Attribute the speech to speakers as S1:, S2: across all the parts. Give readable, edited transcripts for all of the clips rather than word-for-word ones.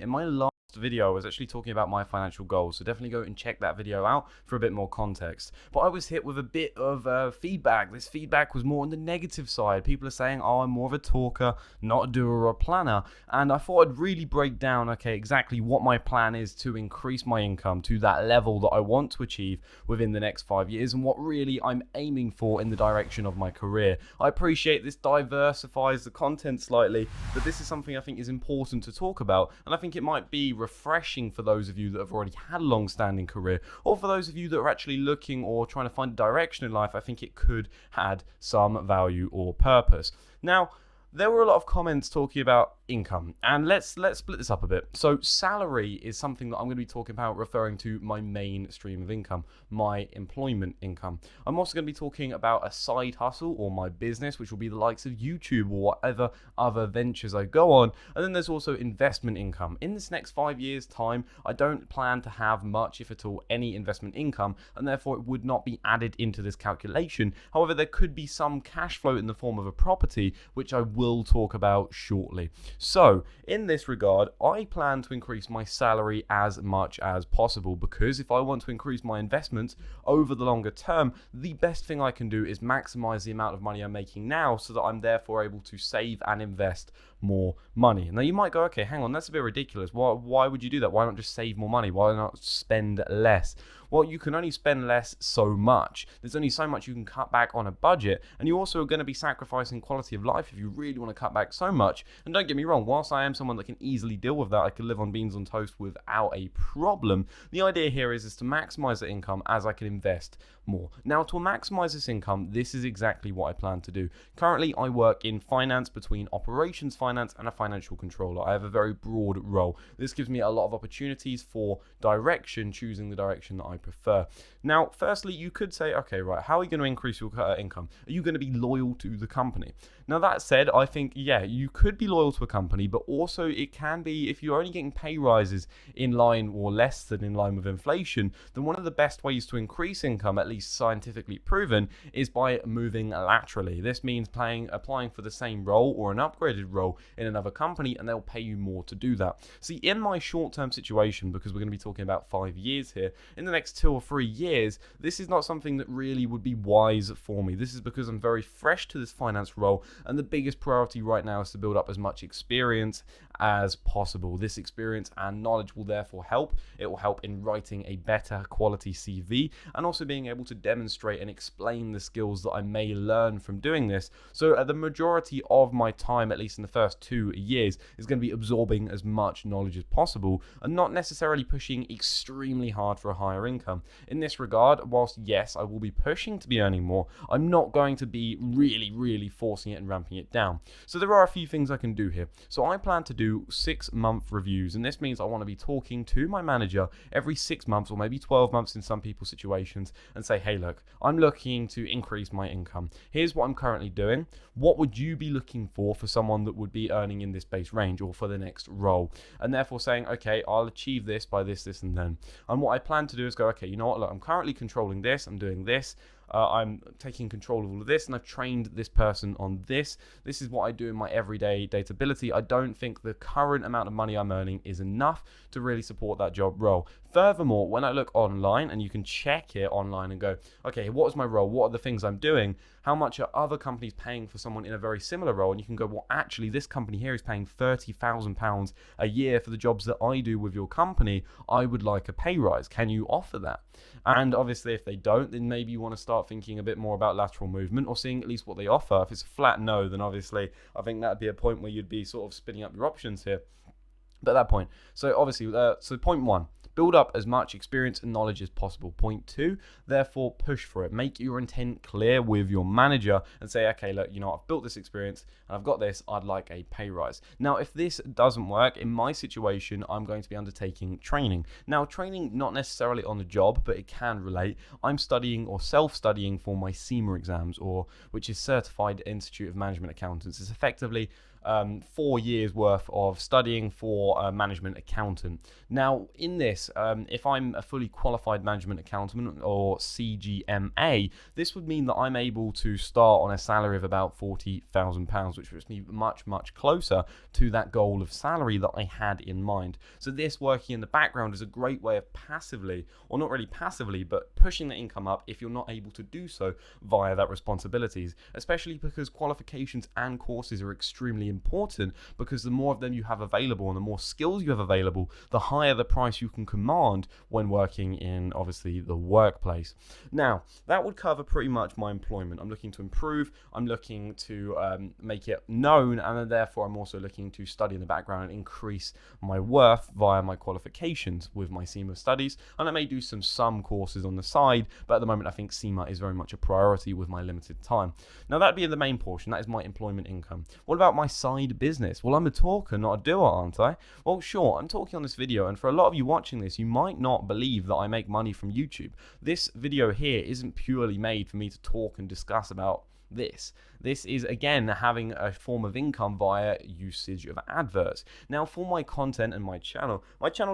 S1: In my last video, I was actually talking about my financial goals, so definitely go and check that video out for a bit more context. But I was hit with a bit of feedback. This feedback was more on the negative side. People are saying, oh, I'm more of a talker, not a doer or a planner. And I thought I'd really break down, okay, exactly what my plan is to increase my income to that level that I want to achieve within the next 5 years, and what really I'm aiming for in the direction of my career. I appreciate this diversifies the content slightly, but this is something I think is important to talk about, and I think it might be refreshing for those of you that have already had a long-standing career, or for those of you that are actually looking or trying to find a direction in life. I think it could add some value or purpose. Now, there were a lot of comments talking about income, and let's split this up a bit. So salary is something that I'm going to be talking about, referring to my main stream of income, my employment income. I'm also going to be talking about a side hustle or my business, which will be the likes of YouTube or whatever other ventures I go on. And then there's also investment income. In this next 5 years time, I don't plan to have much, if at all, any investment income, and therefore it would not be added into this calculation. However, there could be some cash flow in the form of a property, which I will talk about shortly. So in this regard, I plan to increase my salary as much as possible, because if I want to increase my investments over the longer term, the best thing I can do is maximize the amount of money I'm making now, so that I'm therefore able to save and invest more money. Now you might go, okay, hang on, that's a bit ridiculous. Why would you do that? Why not just save more money? Why not spend less? Well, you can only spend less so much. There's only so much you can cut back on a budget, and you also are going to be sacrificing quality of life if you really want to cut back so much. And don't get me wrong, whilst I am someone that can easily deal with that, I can live on beans on toast without a problem. The idea here is to maximize the income as I can invest more. Now, to maximize this income, this is exactly what I plan to do. Currently, I work in finance, between operations finance and a financial controller. I have a very broad role. This gives me a lot of opportunities for direction, choosing the direction that I prefer. Now, firstly, you could say, okay, right, how are you going to increase your income? Are you going to be loyal to the company? Now, that said, I think, yeah, you could be loyal to a company, but also it can be, if you're only getting pay rises in line or less than in line with inflation, then one of the best ways to increase income, at least scientifically proven, is by moving laterally. This means applying for the same role or an upgraded role in another company, and they'll pay you more to do that. See, in my short-term situation, because we're going to be talking about 5 years here, in the next 2 or 3 years, this is not something that really would be wise for me. This is because I'm very fresh to this finance role, and the biggest priority right now is to build up as much experience as possible. This experience and knowledge will therefore help. It will help in writing a better quality CV, and also being able to demonstrate and explain the skills that I may learn from doing this. So the majority of my time, at least in the first 2 years, is going to be absorbing as much knowledge as possible, and not necessarily pushing extremely hard for a higher income. In this regard, whilst yes, I will be pushing to be earning more, I'm not going to be really forcing it and ramping it down. So there are a few things I can do here. So I plan to do 6-month reviews, and this means I want to be talking to my manager every 6 months, or maybe 12 months in some people's situations, and say, hey, look, I'm looking to increase my income. Here's what I'm currently doing. What would you be looking for someone that would be earning in this base range, or for the next role? And therefore saying, okay, I'll achieve this by this, and then. And what I plan to do is go, okay, you know what, look, I'm currently controlling this, I'm doing this, I'm taking control of all of this, and I've trained this person on this. This is what I do in my everyday datability. I don't think the current amount of money I'm earning is enough to really support that job role. Furthermore, when I look online, and you can check it online and go, okay, what is my role? What are the things I'm doing? How much are other companies paying for someone in a very similar role? And you can go, well, actually, this company here is paying £30,000 a year for the jobs that I do with your company. I would like a pay rise. Can you offer that? And obviously, if they don't, then maybe you want to start thinking a bit more about lateral movement, or seeing at least what they offer. If it's a flat no, then obviously I think that'd be a point where you'd be sort of spinning up your options here. But at that point, so obviously, so point 1, build up as much experience and knowledge as possible. Point 2, therefore push for it. Make your intent clear with your manager and say, okay, look, you know, I've built this experience and I've got this, I'd like a pay rise. Now, if this doesn't work, in my situation, I'm going to be undertaking training. Now, training not necessarily on the job, but it can relate. I'm studying or self-studying for my CIMA exams, or which is Certified Institute of Management Accountants. It's effectively 4 years worth of studying for a management accountant. Now, in this, if I'm a fully qualified management accountant or CGMA, this would mean that I'm able to start on a salary of about £40,000, which puts me much, much closer to that goal of salary that I had in mind. So this working in the background is a great way of passively, or not really passively, but pushing the income up if you're not able to do so via that responsibilities, especially because qualifications and courses are extremely important, because the more of them you have available and the more skills you have available, the higher the price you can command when working in, obviously, the workplace. Now, that would cover pretty much my employment. I'm looking to improve, I'm looking to make it known, and then therefore I'm also looking to study in the background and increase my worth via my qualifications with my SEMA studies, and I may do some courses on the side, but at the moment I think SEMA is very much a priority with my limited time. Now, that'd be the main portion, that is my employment income. What about my side business? Well, I'm a talker, not a doer, aren't I? Well, sure, I'm talking on this video, and for a lot of you watching this, you might not believe that I make money from YouTube. This video here isn't purely made for me to talk and discuss about this. This is, again, having a form of income via usage of adverts. Now, for my content and my channel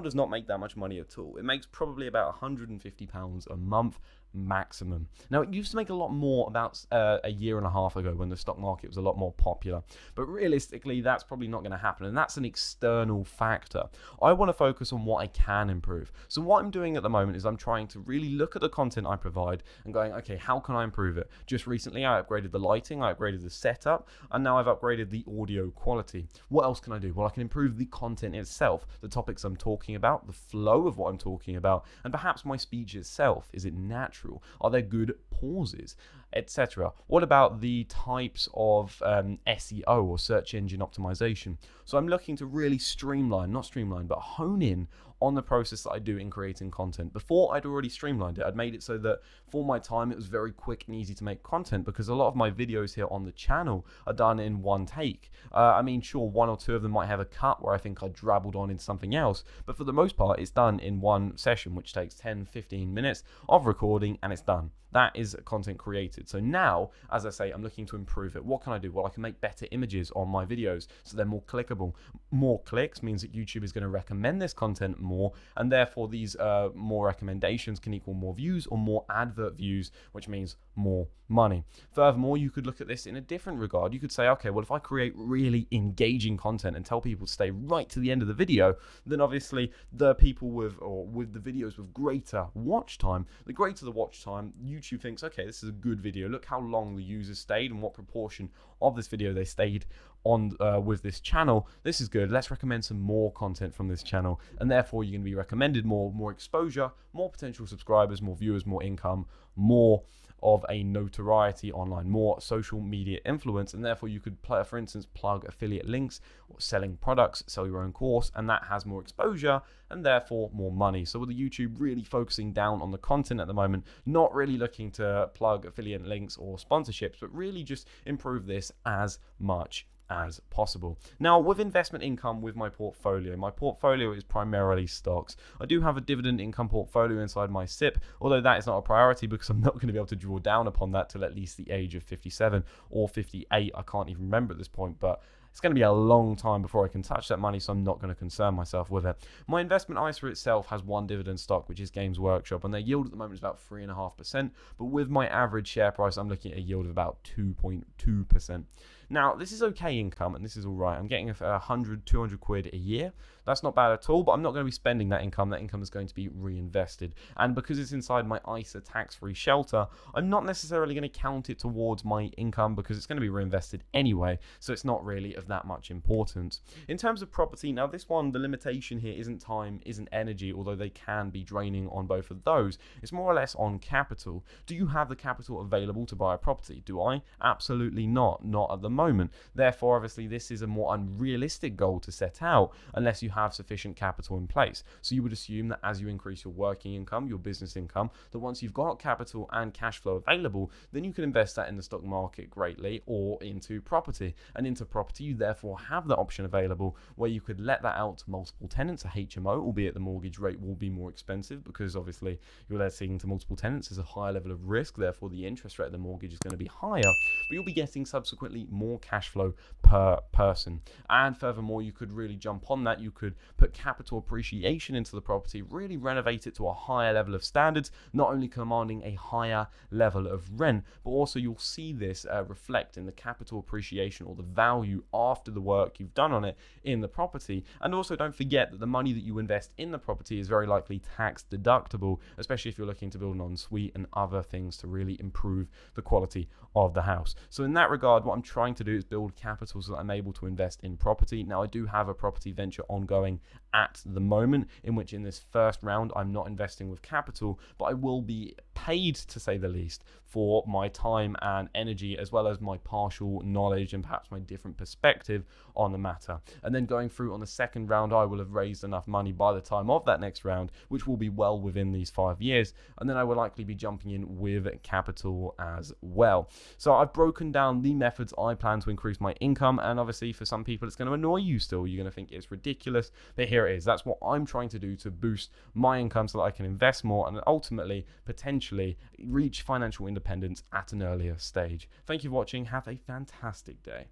S1: does not make that much money at all. It makes probably about £150 a month maximum. Now, it used to make a lot more about a year and a half ago when the stock market was a lot more popular, but realistically that's probably not going to happen, and that's an external factor. I want to focus on what I can improve. So what I'm doing at the moment is I'm trying to really look at the content I provide and going, okay, how can I improve it? Just recently I upgraded the lighting, I upgraded the setup, and now I've upgraded the audio quality. What else can I do? Well, I can improve the content itself, the topics I'm talking about, the flow of what I'm talking about, and perhaps my speech itself. Is it natural? Are there good pauses, etc.? What about the types of SEO or search engine optimization? So I'm looking to really hone in on the process that I do in creating content. Before, I'd already streamlined it. I'd made it so that for my time it was very quick and easy to make content, because a lot of my videos here on the channel are done in one take. I mean, sure, one or two of them might have a cut where I think I drabbled on in something else, but for the most part it's done in one session, which takes 10-15 minutes of recording, and it's done. That is content created. So now, as I say, I'm looking to improve it. What can I do? Well, I can make better images on my videos so they're more clickable. More clicks means that YouTube is going to recommend this content more, and therefore these more recommendations can equal more views or more advert views, which means more money. Furthermore, you could look at this in a different regard. You could say, okay, well, if I create really engaging content and tell people to stay right to the end of the video, then obviously the people with the videos with greater watch time, the greater the watch time, YouTube thinks, okay, this is a good video. Look how long the users stayed and what proportion of this video they stayed on with this channel. This is good. Let's recommend some more content from this channel, and therefore you're going to be recommended more exposure, more potential subscribers, more viewers, more income, more of a notoriety online, more social media influence, and therefore you could, for instance, plug affiliate links or selling products, sell your own course, and that has more exposure and therefore more money. So with the YouTube really focusing down on the content at the moment, not really looking to plug affiliate links or sponsorships, but really just improve this as much as possible. Now, with investment income with my portfolio is primarily stocks. I do have a dividend income portfolio inside my SIP, although that is not a priority because I'm not going to be able to draw down upon that till at least the age of 57 or 58. I can't even remember at this point, but it's going to be a long time before I can touch that money, so I'm not going to concern myself with it. My investment ISA itself has one dividend stock, which is Games Workshop, and their yield at the moment is about 3.5%, but with my average share price, I'm looking at a yield of about 2.2%. Now, this is okay income, and this is all right. I'm getting 100, 200 quid a year. That's not bad at all, but I'm not going to be spending that income. That income is going to be reinvested. And because it's inside my ISA tax-free shelter, I'm not necessarily going to count it towards my income because it's going to be reinvested anyway, so it's not really of that much importance. In terms of property, now this one, the limitation here isn't time, isn't energy, although they can be draining on both of those. It's more or less on capital. Do you have the capital available to buy a property? Do I? Absolutely not. Not at the moment. Therefore, obviously, this is a more unrealistic goal to set out unless you have sufficient capital in place. So you would assume that as you increase your working income, your business income, that once you've got capital and cash flow available, then you can invest that in the stock market greatly or into property. And into property, you therefore have the option available where you could let that out to multiple tenants, a HMO, albeit the mortgage rate will be more expensive because obviously you're letting to multiple tenants is a higher level of risk, therefore the interest rate of the mortgage is going to be higher, but you'll be getting subsequently more more cash flow per person. And furthermore, you could really jump on that. You could put capital appreciation into the property, really renovate it to a higher level of standards, not only commanding a higher level of rent, but also you'll see this reflect in the capital appreciation or the value after the work you've done on it in the property. And also don't forget that the money that you invest in the property is very likely tax deductible, especially if you're looking to build an ensuite and other things to really improve the quality of the house. So in that regard, what I'm trying to do is build capital so that I'm able to invest in property. Now, I do have a property venture ongoing at the moment, in which in this first round I'm not investing with capital, but I will be paid, to say the least, for my time and energy, as well as my partial knowledge and perhaps my different perspective on the matter. And then going through on the second round, I will have raised enough money by the time of that next round, which will be well within these 5 years. And then I will likely be jumping in with capital as well. So I've broken down the methods I plan to increase my income. And obviously for some people, it's going to annoy you still. You're going to think it's ridiculous, but here it is. That's what I'm trying to do to boost my income so that I can invest more and ultimately potentially reach financial independence at an earlier stage. Thank you for watching. Have a fantastic day.